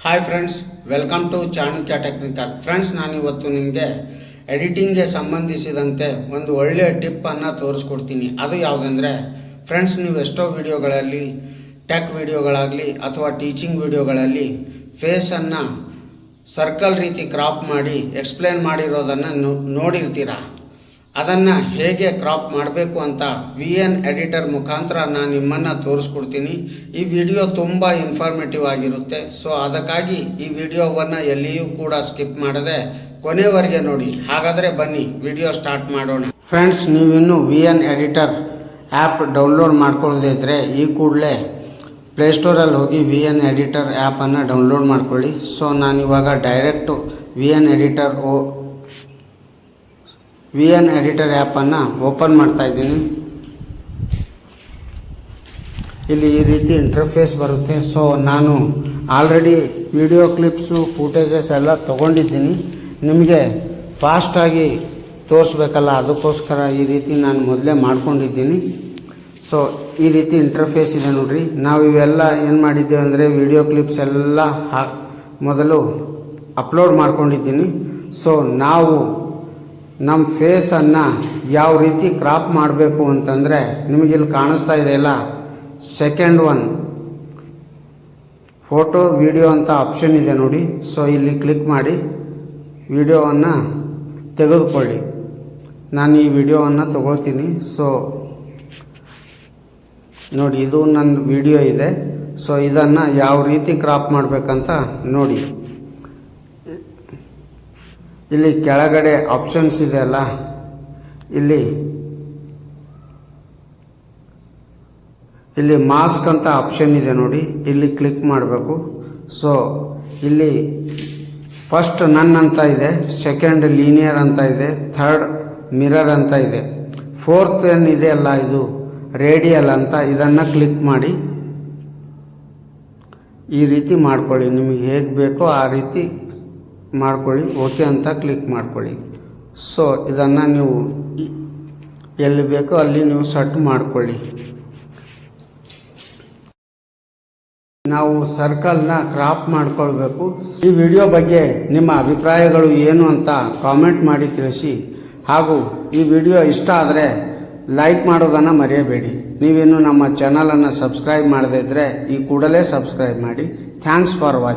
Hi friends, welcome to Chanakya technical. Friends, ನಾನು ಇವತ್ತು ನಿಮಗೆ ಎಡಿಟಿಂಗ್ಗೆ ಸಂಬಂಧಿಸಿದಂತೆ ಒಂದು ಒಳ್ಳೆಯ ಟಿಪ್ಪನ್ನು ತೋರಿಸ್ಕೊಡ್ತೀನಿ. ಅದು ಯಾವುದಂದರೆ ಫ್ರೆಂಡ್ಸ್, ನೀವು ಎಷ್ಟೋ ವಿಡಿಯೋಗಳಲ್ಲಿ ಟೆಕ್ ವಿಡಿಯೋಗಳಾಗಲಿ ಅಥವಾ ಟೀಚಿಂಗ್ ವಿಡಿಯೋಗಳಲ್ಲಿ ಫೇಸನ್ನು ಸರ್ಕಲ್ ರೀತಿ ಕ್ರಾಪ್ ಮಾಡಿ ಎಕ್ಸ್ಪ್ಲೇನ್ ಮಾಡಿರೋದನ್ನು ನೋಡಿರ್ತೀರ. ಅದನ್ನು ಹೇಗೆ ಕ್ರಾಪ್ ಮಾಡಬೇಕು ಅಂತ VN ಎಡಿಟರ್ ಮುಖಾಂತರ ನಾನು ನಿಮ್ಮನ್ನು ತೋರಿಸ್ಕೊಡ್ತೀನಿ. ಈ ವಿಡಿಯೋ ತುಂಬ ಇನ್ಫಾರ್ಮೇಟಿವ್ ಆಗಿರುತ್ತೆ. ಸೊ ಅದಕ್ಕಾಗಿ ಈ ವಿಡಿಯೋವನ್ನು ಎಲ್ಲಿಯೂ ಕೂಡ ಸ್ಕಿಪ್ ಮಾಡದೆ ಕೊನೆವರೆಗೆ ನೋಡಿ. ಹಾಗಾದರೆ ಬನ್ನಿ ವಿಡಿಯೋ ಸ್ಟಾರ್ಟ್ ಮಾಡೋಣ. ಫ್ರೆಂಡ್ಸ್, ನೀವಿನ್ನೂ VN ಎಡಿಟರ್ ಆ್ಯಪ್ ಡೌನ್ಲೋಡ್ ಮಾಡ್ಕೊಳ್ಳೋದಿದ್ರೆ ಈ ಕೂಡಲೇ ಪ್ಲೇಸ್ಟೋರಲ್ಲಿ ಹೋಗಿ VN ಎಡಿಟರ್ ಆ್ಯಪನ್ನು ಡೌನ್ಲೋಡ್ ಮಾಡ್ಕೊಳ್ಳಿ. ಸೊ ನಾನಿವಾಗ ಡೈರೆಕ್ಟು VN ಎಡಿಟರ್ ಆ್ಯಪನ್ನು ಓಪನ್ ಮಾಡ್ತಾಯಿದ್ದೀನಿ. ಇಲ್ಲಿ ಈ ರೀತಿ ಇಂಟರ್ಫೇಸ್ ಬರುತ್ತೆ. ಸೊ ನಾನು ಆಲ್ರೆಡಿ ವಿಡಿಯೋ ಕ್ಲಿಪ್ಸು ಫೂಟೇಜಸ್ ಎಲ್ಲ ತೊಗೊಂಡಿದ್ದೀನಿ. ನಿಮಗೆ ಫಾಸ್ಟಾಗಿ ತೋರಿಸ್ಬೇಕಲ್ಲ, ಅದಕ್ಕೋಸ್ಕರ ಈ ರೀತಿ ನಾನು ಮೊದಲೇ ಮಾಡ್ಕೊಂಡಿದ್ದೀನಿ. ಸೊ ಈ ರೀತಿ ಇಂಟರ್ಫೇಸ್ ಇದೆ ನೋಡಿರಿ. ನಾವು ಇವೆಲ್ಲ ಏನು ಮಾಡಿದ್ದೇವೆ ಅಂದರೆ ವಿಡಿಯೋ ಕ್ಲಿಪ್ಸ್ ಎಲ್ಲ ಮೊದಲು ಅಪ್ಲೋಡ್ ಮಾಡ್ಕೊಂಡಿದ್ದೀನಿ. ಸೊ ನಾವು ನಮ್ಮ ಫೇಸನ್ನು ಯಾವ ರೀತಿ ಕ್ರಾಪ್ ಮಾಡಬೇಕು ಅಂತಂದರೆ ನಿಮಗಿಲ್ಲಿ ಕಾಣಿಸ್ತಾ ಇದೆಯಲ್ಲ, ಸೆಕೆಂಡ್ ಒನ್ ಫೋಟೋ ವಿಡಿಯೋ ಅಂತ ಆಪ್ಷನ್ ಇದೆ ನೋಡಿ. ಸೊ ಇಲ್ಲಿ ಕ್ಲಿಕ್ ಮಾಡಿ ವಿಡಿಯೋವನ್ನು ತೆಗೆದುಕೊಳ್ಳಿ. ನಾನು ಈ ವಿಡಿಯೋವನ್ನು ತಗೊಳ್ತೀನಿ. ಸೊ ನೋಡಿ, ಇದು ನನ್ನ ವಿಡಿಯೋ ಇದೆ. ಸೊ ಇದನ್ನು ಯಾವ ರೀತಿ ಕ್ರಾಪ್ ಮಾಡಬೇಕಂತ ನೋಡಿ. ಇಲ್ಲಿ ಕೆಳಗಡೆ ಆಪ್ಷನ್ಸ್ ಇದೆ ಅಲ್ಲ, ಇಲ್ಲಿ ಮಾಸ್ಕ್ ಅಂತ ಆಪ್ಷನ್ ಇದೆ ನೋಡಿ. ಇಲ್ಲಿ ಕ್ಲಿಕ್ ಮಾಡಬೇಕು. ಸೊ ಇಲ್ಲಿ ಫಸ್ಟ್ ನನ್ ಅಂತ ಇದೆ, ಸೆಕೆಂಡ್ ಲೀನಿಯರ್ ಅಂತ ಇದೆ, ಥರ್ಡ್ ಮಿರರ್ ಅಂತ ಇದೆ, ಫೋರ್ತ್ ಏನಿದೆ ಅಲ್ಲ ಇದು ರೇಡಿಯಲ್ ಅಂತ. ಇದನ್ನು ಕ್ಲಿಕ್ ಮಾಡಿ ಈ ರೀತಿ ಮಾಡ್ಕೊಳ್ಳಿ. ನಿಮಗೆ ಹೇಗೆ ಬೇಕೋ ಆ ರೀತಿ ಮಾಡ್ಕೊಳ್ಳಿ. ಓಕೆ ಅಂತ ಕ್ಲಿಕ್ ಮಾಡ್ಕೊಳ್ಳಿ. ಸೊ ಇದನ್ನು ನೀವು ಎಲ್ಲಿ ಬೇಕೋ ಅಲ್ಲಿ ನೀವು ಸೆಟ್ ಮಾಡ್ಕೊಳ್ಳಿ. ನಾವು ಸರ್ಕಲ್ನ ಕ್ರಾಪ್ ಮಾಡ್ಕೊಳ್ಬೇಕು. ಈ ವಿಡಿಯೋ ಬಗ್ಗೆ ನಿಮ್ಮ ಅಭಿಪ್ರಾಯಗಳು ಏನು ಅಂತ ಕಾಮೆಂಟ್ ಮಾಡಿ ತಿಳಿಸಿ. ಹಾಗೂ ಈ ವಿಡಿಯೋ ಇಷ್ಟ ಆದರೆ ಲೈಕ್ ಮಾಡೋದನ್ನು ಮರೆಯಬೇಡಿ. ನೀವೇನು ನಮ್ಮ ಚಾನಲನ್ನು ಸಬ್ಸ್ಕ್ರೈಬ್ ಮಾಡದೇ ಇದ್ದರೆ ಈ ಕೂಡಲೇ ಸಬ್ಸ್ಕ್ರೈಬ್ ಮಾಡಿ. Thanks for watching.